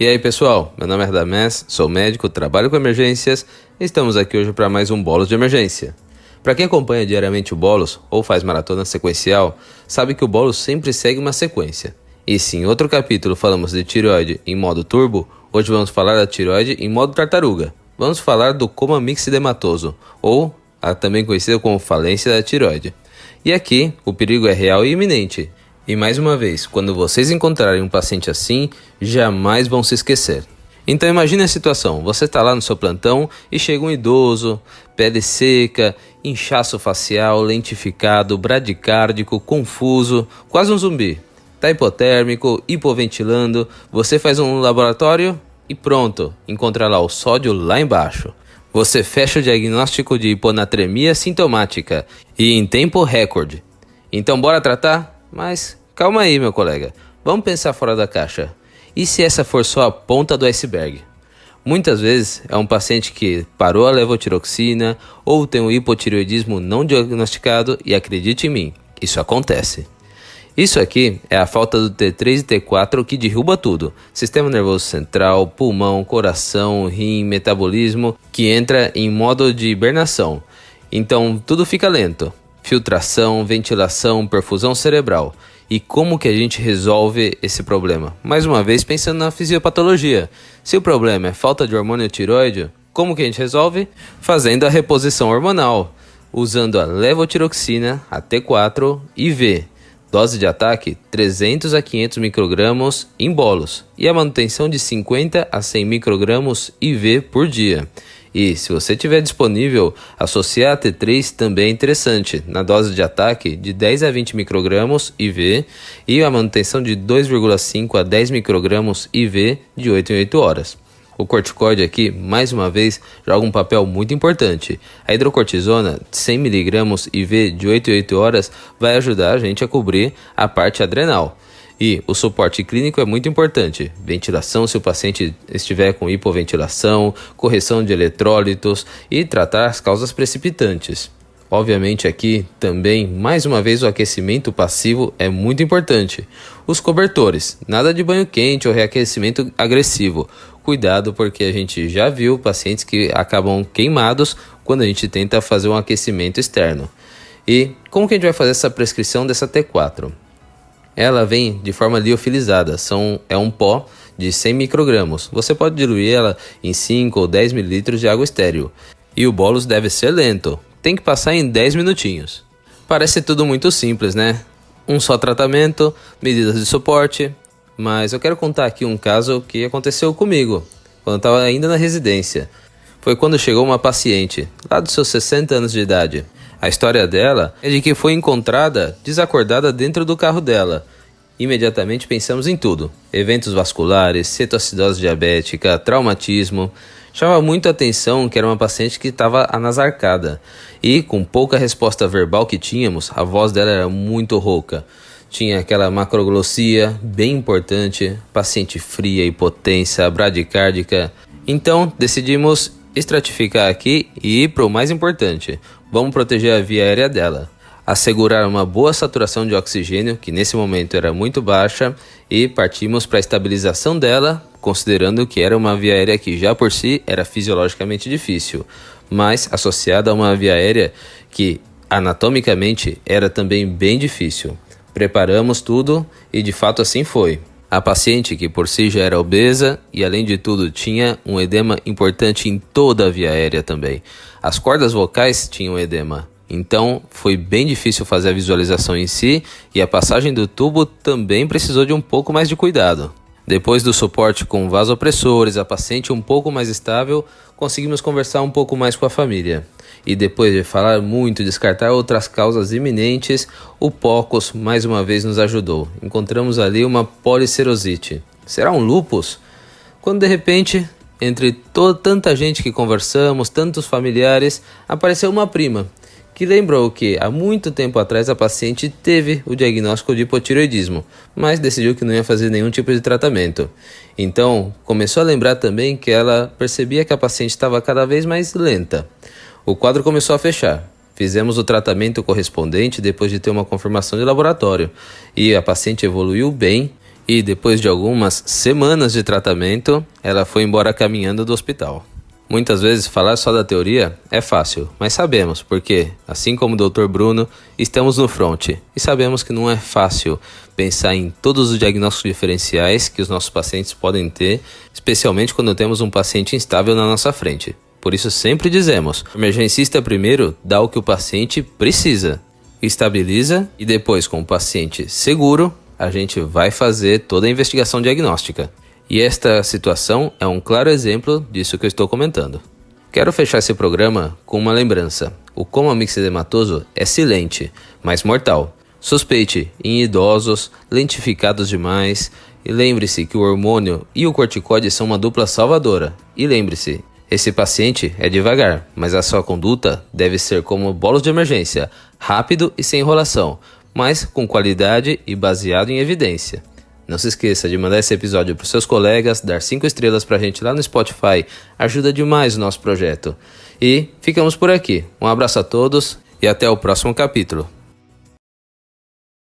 E aí pessoal, meu nome é Radamés, sou médico, trabalho com emergências e estamos aqui hoje para mais um Bolos de Emergência. Para quem acompanha diariamente o Bolos ou faz maratona sequencial, sabe que o Bolos sempre segue uma sequência. E se em outro capítulo falamos de tireoide em modo turbo, hoje vamos falar da tireoide em modo tartaruga. Vamos falar do coma mixedematoso, ou também conhecido como falência da tireoide. E aqui, o perigo é real e iminente. E mais uma vez, quando vocês encontrarem um paciente assim, jamais vão se esquecer. Então imagine a situação, você está lá no seu plantão e chega um idoso, pele seca, inchaço facial, lentificado, bradicárdico, confuso, quase um zumbi. Está hipotérmico, hipoventilando, você faz um laboratório e pronto, encontra lá o sódio lá embaixo. Você fecha o diagnóstico de hiponatremia sintomática e em tempo recorde. Então bora tratar? Mas calma aí, meu colega, vamos pensar fora da caixa. E se essa for só a ponta do iceberg? Muitas vezes é um paciente que parou a levotiroxina ou tem um hipotireoidismo não diagnosticado e acredite em mim, isso acontece. Isso aqui é a falta do T3 e T4 que derruba tudo. Sistema nervoso central, pulmão, coração, rim, metabolismo, que entra em modo de hibernação. Então tudo fica lento. Filtração, ventilação, perfusão cerebral. E como que a gente resolve esse problema? Mais uma vez pensando na fisiopatologia. Se o problema é falta de hormônio tireoide, como que a gente resolve? Fazendo a reposição hormonal, usando a levotiroxina, a T4 e V. Dose de ataque 300 a 500 microgramas em bolos e a manutenção de 50 a 100 microgramas IV por dia. E se você tiver disponível, associar a T3 também é interessante, na dose de ataque de 10 a 20 microgramas IV e a manutenção de 2,5 a 10 microgramas IV de 8 em 8 horas. O corticoide aqui, mais uma vez, joga um papel muito importante. A hidrocortisona, 100 mg IV de 8 em 8 horas, vai ajudar a gente a cobrir a parte adrenal. E o suporte clínico é muito importante. Ventilação se o paciente estiver com hipoventilação, correção de eletrólitos e tratar as causas precipitantes. Obviamente aqui também, mais uma vez, o aquecimento passivo é muito importante. Os cobertores, nada de banho quente ou reaquecimento agressivo. Cuidado porque a gente já viu pacientes que acabam queimados quando a gente tenta fazer um aquecimento externo. E como que a gente vai fazer essa prescrição dessa T4? Ela vem de forma liofilizada, é um pó de 100 microgramas. Você pode diluir ela em 5 ou 10 ml de água estéril. E o bolos deve ser lento, tem que passar em 10 minutinhos. Parece tudo muito simples, né? Um só tratamento, medidas de suporte. Mas eu quero contar aqui um caso que aconteceu comigo, quando eu estava ainda na residência. Foi quando chegou uma paciente, lá dos seus 60 anos de idade. A história dela é de que foi encontrada desacordada dentro do carro dela. Imediatamente pensamos em tudo. Eventos vasculares, cetoacidose diabética, traumatismo. Chamava muito a atenção que era uma paciente que estava anasarcada. E com pouca resposta verbal que tínhamos, a voz dela era muito rouca. Tinha aquela macroglossia bem importante, paciente fria, hipotensa, bradicárdica. Então decidimos estratificar aqui e ir para o mais importante. Vamos proteger a via aérea dela. Assegurar uma boa saturação de oxigênio, que nesse momento era muito baixa, e partimos para a estabilização dela, considerando que era uma via aérea que já por si era fisiologicamente difícil, mas associada a uma via aérea que anatomicamente era também bem difícil. Preparamos tudo e de fato assim foi. A paciente, que por si já era obesa e além de tudo tinha um edema importante em toda a via aérea também. As cordas vocais tinham edema, então foi bem difícil fazer a visualização em si e a passagem do tubo também precisou de um pouco mais de cuidado. Depois do suporte com vasopressores, a paciente um pouco mais estável, conseguimos conversar um pouco mais com a família. E depois de falar muito e descartar outras causas iminentes, o POCOS mais uma vez nos ajudou. Encontramos ali uma policerosite. Será um lúpus? Quando de repente, entre tanta gente que conversamos, tantos familiares, apareceu uma prima, que lembrou que há muito tempo atrás a paciente teve o diagnóstico de hipotireoidismo, mas decidiu que não ia fazer nenhum tipo de tratamento. Então, começou a lembrar também que ela percebia que a paciente estava cada vez mais lenta. O quadro começou a fechar. Fizemos o tratamento correspondente depois de ter uma confirmação de laboratório e a paciente evoluiu bem E depois de algumas semanas de tratamento, ela foi embora caminhando do hospital. Muitas vezes falar só da teoria é fácil, mas sabemos porque, assim como o Dr. Bruno, estamos no front e sabemos que não é fácil pensar em todos os diagnósticos diferenciais que os nossos pacientes podem ter, especialmente quando temos um paciente instável na nossa frente. Por isso sempre dizemos, o emergencista primeiro dá o que o paciente precisa, estabiliza e depois com o paciente seguro, a gente vai fazer toda a investigação diagnóstica. E esta situação é um claro exemplo disso que eu estou comentando. Quero fechar esse programa com uma lembrança. O coma mixedematoso é silente, mas mortal. Suspeite em idosos, lentificados demais. E lembre-se que o hormônio e o corticoide são uma dupla salvadora. E lembre-se, esse paciente é devagar, mas a sua conduta deve ser como bolos de emergência, rápido e sem enrolação, mas com qualidade e baseado em evidência. Não se esqueça de mandar esse episódio para os seus colegas, dar 5 estrelas para a gente lá no Spotify, ajuda demais o nosso projeto. E ficamos por aqui. Um abraço a todos e até o próximo capítulo.